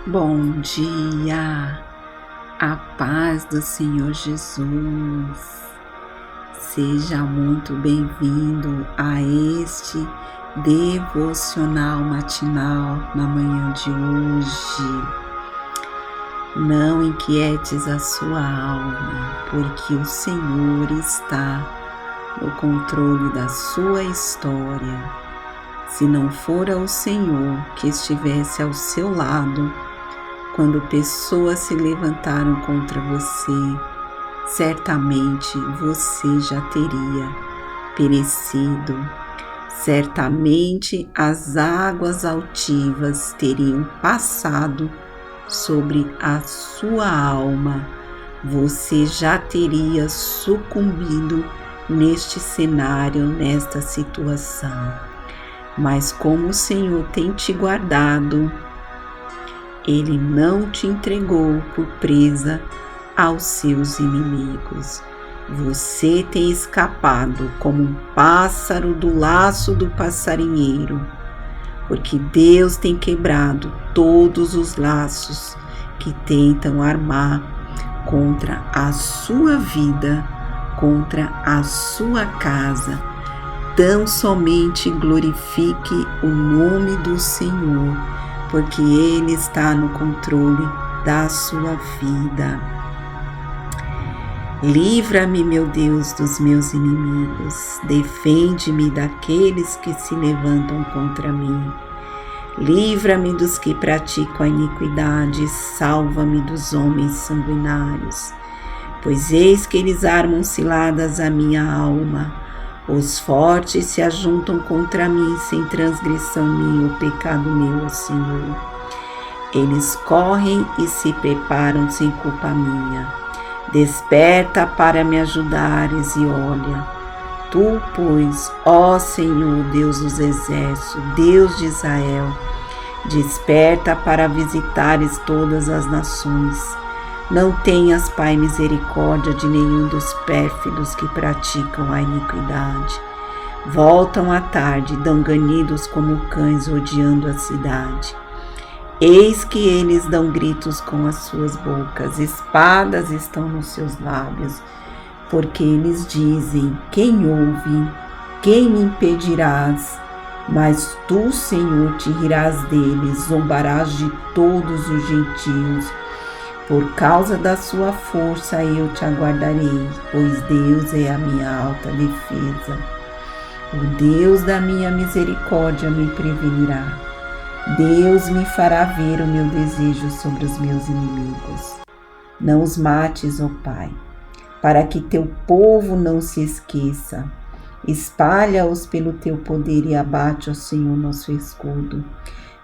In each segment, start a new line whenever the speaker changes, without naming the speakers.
Bom dia, a paz do Senhor Jesus. Seja muito bem-vindo a este devocional matinal na manhã de hoje. Não inquietes a sua alma, porque o Senhor está no controle da sua história. Se não fora o Senhor que estivesse ao seu lado, quando pessoas se levantaram contra você, certamente você já teria perecido. Certamente as águas altivas teriam passado sobre a sua alma. Você já teria sucumbido neste cenário, nesta situação. Mas como o Senhor tem te guardado, Ele não te entregou por presa aos seus inimigos. Você tem escapado como um pássaro do laço do passarinheiro, porque Deus tem quebrado todos os laços que tentam armar contra a sua vida, contra a sua casa. Tão somente glorifique o nome do Senhor, porque Ele está no controle da sua vida. Livra-me, meu Deus, dos meus inimigos. Defende-me daqueles que se levantam contra mim. Livra-me dos que praticam a iniquidade. Salva-me dos homens sanguinários. Pois eis que eles armam ciladas à minha alma. Os fortes se ajuntam contra mim, sem transgressão minha, o pecado meu, ó Senhor. Eles correm e se preparam sem culpa minha. Desperta para me ajudares e olha. Tu, pois, ó Senhor, Deus dos exércitos, Deus de Israel, desperta para visitares todas as nações. Não tenhas, Pai, misericórdia de nenhum dos pérfidos que praticam a iniquidade. Voltam à tarde, dão ganidos como cães, odiando a cidade. Eis que eles dão gritos com as suas bocas, espadas estão nos seus lábios, porque eles dizem: quem ouve, quem me impedirás? Mas tu, Senhor, te rirás deles, zombarás de todos os gentios. Por causa da sua força eu te aguardarei, pois Deus é a minha alta defesa. O Deus da minha misericórdia me prevenirá. Deus me fará ver o meu desejo sobre os meus inimigos. Não os mates, ó Pai, para que teu povo não se esqueça. Espalha-os pelo teu poder e abate, ó Senhor, nosso escudo.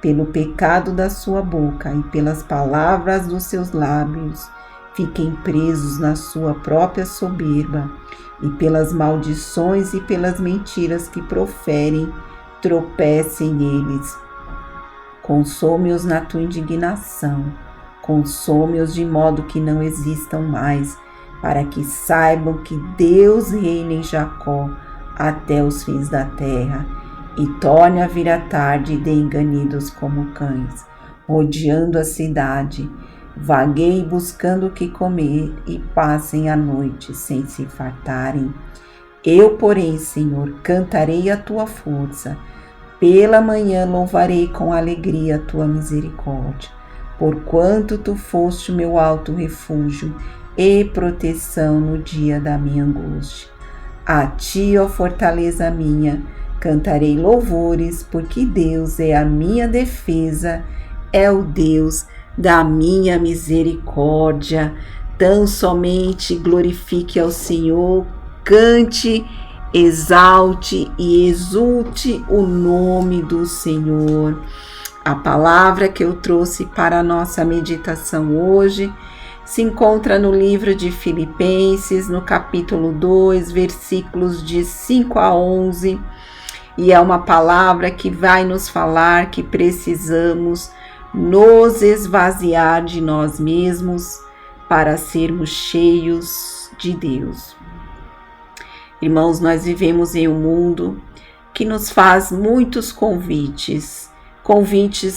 Pelo pecado da sua boca e pelas palavras dos seus lábios, fiquem presos na sua própria soberba, e pelas maldições e pelas mentiras que proferem, tropecem neles. Consome-os na tua indignação, consome-os de modo que não existam mais, para que saibam que Deus reina em Jacó até os fins da terra. E torne a vir a tarde e deem ganidos como cães, rodeando a cidade. Vagueiem buscando o que comer e passem a noite sem se fartarem. Eu, porém, Senhor, cantarei a tua força. Pela manhã louvarei com alegria a tua misericórdia, porquanto tu foste o meu alto refúgio e proteção no dia da minha angústia. A ti, ó fortaleza minha, cantarei louvores, porque Deus é a minha defesa, é o Deus da minha misericórdia. Tão somente glorifique ao Senhor, cante, exalte e exulte o nome do Senhor. A palavra que eu trouxe para a nossa meditação hoje se encontra no livro de Filipenses, no capítulo 2, versículos de 5 a 11, e é uma palavra que vai nos falar que precisamos nos esvaziar de nós mesmos para sermos cheios de Deus. Irmãos, nós vivemos em um mundo que nos faz muitos convites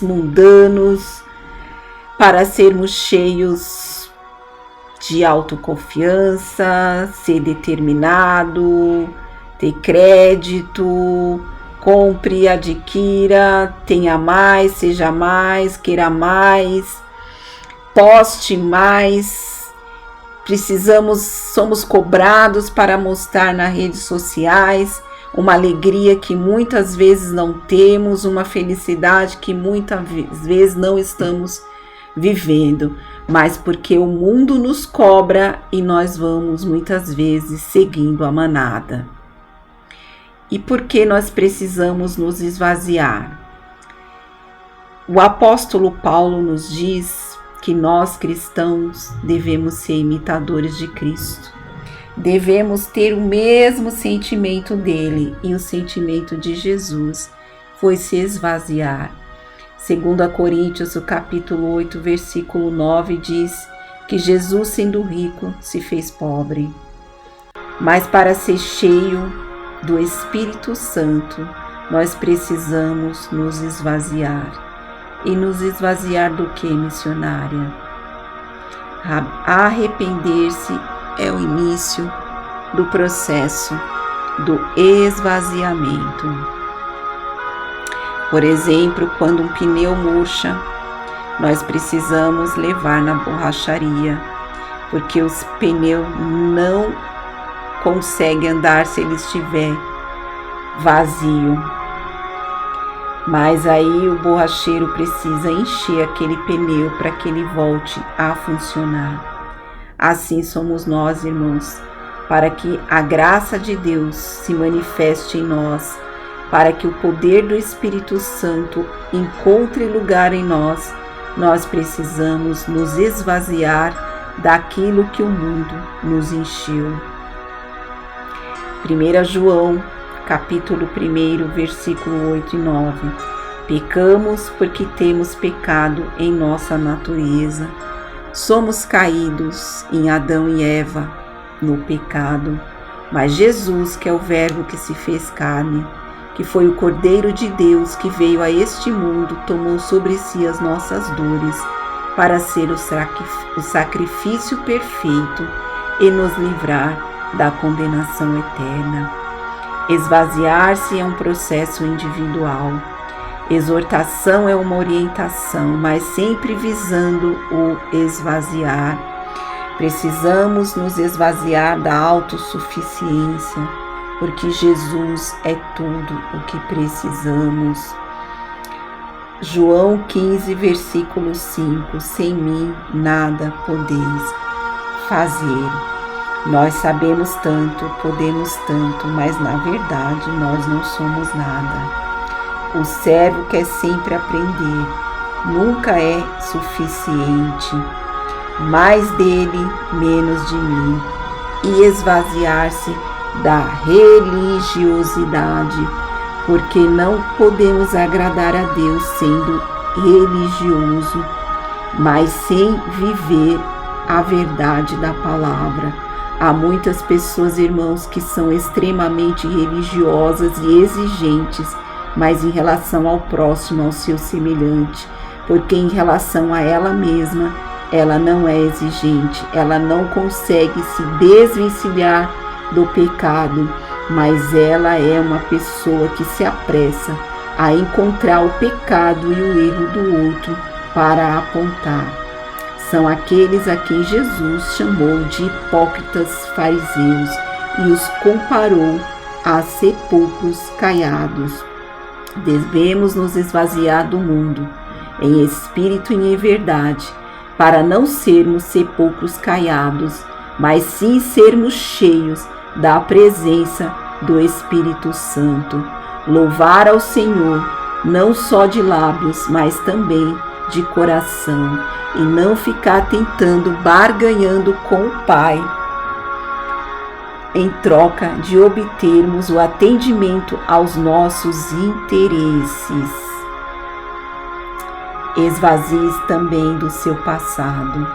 mundanos, para sermos cheios de autoconfiança, ser determinado, ter crédito, compre, adquira, tenha mais, seja mais, queira mais, poste mais. Somos cobrados para mostrar nas redes sociais uma alegria que muitas vezes não temos, uma felicidade que muitas vezes não estamos vivendo, mas porque o mundo nos cobra e nós vamos muitas vezes seguindo a manada. E por que nós precisamos nos esvaziar? O apóstolo Paulo nos diz que nós cristãos devemos ser imitadores de Cristo. Devemos ter o mesmo sentimento dele, e o sentimento de Jesus foi se esvaziar. 2 Coríntios, capítulo 8, versículo 9, diz que Jesus, sendo rico, se fez pobre. Mas para ser cheio do Espírito Santo, nós precisamos nos esvaziar. E nos esvaziar do que, missionária? Arrepender-se é o início do processo do esvaziamento. Por exemplo, quando um pneu murcha, nós precisamos levar na borracharia, porque os pneus não conseguem andar se ele estiver vazio. Mas aí o borracheiro precisa encher aquele pneu para que ele volte a funcionar. Assim somos nós, irmãos, para que a graça de Deus se manifeste em nós, para que o poder do Espírito Santo encontre lugar em nós, nós precisamos nos esvaziar daquilo que o mundo nos encheu. 1 João, capítulo 1, versículo 8 e 9. Pecamos porque temos pecado em nossa natureza. Somos caídos em Adão e Eva no pecado, mas Jesus, que é o Verbo que se fez carne, que foi o Cordeiro de Deus que veio a este mundo, tomou sobre si as nossas dores para ser o sacrifício perfeito e nos livrar da condenação eterna. Esvaziar-se é um processo individual. Exortação é uma orientação, mas sempre visando o esvaziar. Precisamos nos esvaziar da autossuficiência, porque Jesus é tudo o que precisamos. João 15, versículo 5. Sem mim nada podeis fazer. Nós sabemos tanto, podemos tanto, mas na verdade nós não somos nada. O servo quer sempre aprender, nunca é suficiente. Mais dele, menos de mim. E esvaziar-se da religiosidade, porque não podemos agradar a Deus sendo religioso, mas sem viver a verdade da palavra. Há muitas pessoas, irmãos, que são extremamente religiosas e exigentes, mas em relação ao próximo, ao seu semelhante, porque em relação a ela mesma, ela não é exigente, ela não consegue se desvencilhar do pecado, mas ela é uma pessoa que se apressa a encontrar o pecado e o erro do outro para apontar. São aqueles a quem Jesus chamou de hipócritas fariseus e os comparou a sepulcros caiados. Devemos nos esvaziar do mundo, em espírito e em verdade, para não sermos sepulcros caiados, mas sim sermos cheios da presença do Espírito Santo. Louvar ao Senhor, não só de lábios, mas também de coração, e não ficar tentando, barganhando com o Pai, em troca de obtermos o atendimento aos nossos interesses. Esvazie-se também do seu passado,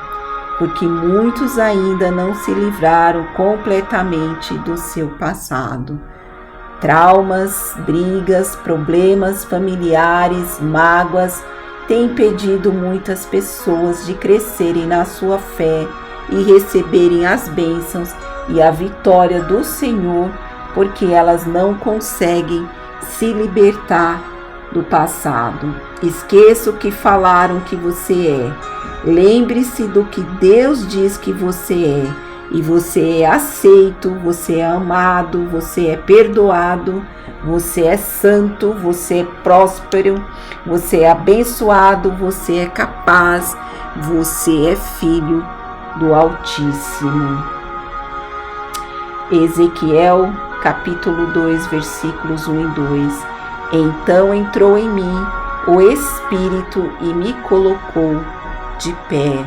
porque muitos ainda não se livraram completamente do seu passado. Traumas, brigas, problemas familiares, mágoas tem impedido muitas pessoas de crescerem na sua fé e receberem as bênçãos e a vitória do Senhor, porque elas não conseguem se libertar do passado. Esqueça o que falaram que você é. Lembre-se do que Deus diz que você é. E você é aceito, você é amado, você é perdoado, você é santo, você é próspero, você é abençoado, você é capaz, você é filho do Altíssimo. Ezequiel, capítulo 2, versículos 1 e 2. Então entrou em mim o Espírito e me colocou de pé.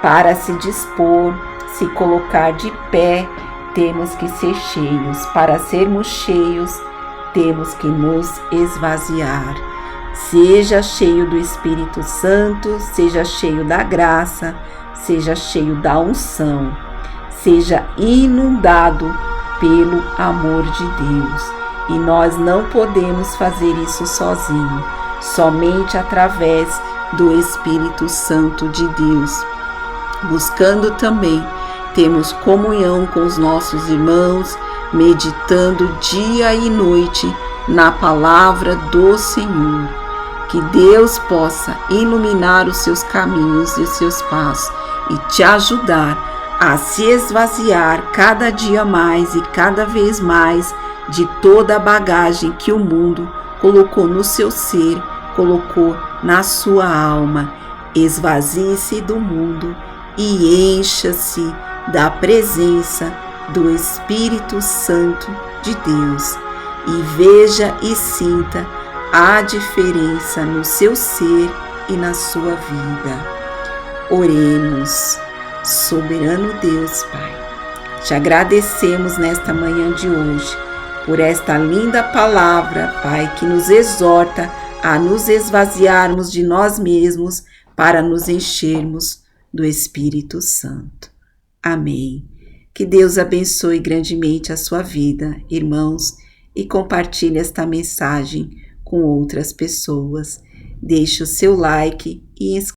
Para se dispor, se colocar de pé, temos que ser cheios. Para sermos cheios, temos que nos esvaziar. Seja cheio do Espírito Santo, seja cheio da graça, seja cheio da unção, seja inundado pelo amor de Deus. E nós não podemos fazer isso sozinho, somente através do Espírito Santo de Deus. Buscando também termos comunhão com os nossos irmãos, meditando dia e noite na palavra do Senhor. Que Deus possa iluminar os seus caminhos e os seus passos e te ajudar a se esvaziar cada dia mais e cada vez mais de toda a bagagem que o mundo colocou no seu ser, colocou na sua alma. Esvazie-se do mundo e encha-se da presença do Espírito Santo de Deus e veja e sinta a diferença no seu ser e na sua vida. Oremos. Soberano Deus, Pai, te agradecemos nesta manhã de hoje por esta linda palavra, Pai, que nos exorta a nos esvaziarmos de nós mesmos para nos enchermos do Espírito Santo. Amém. Que Deus abençoe grandemente a sua vida, irmãos, e compartilhe esta mensagem com outras pessoas. Deixe o seu like e inscreva-se.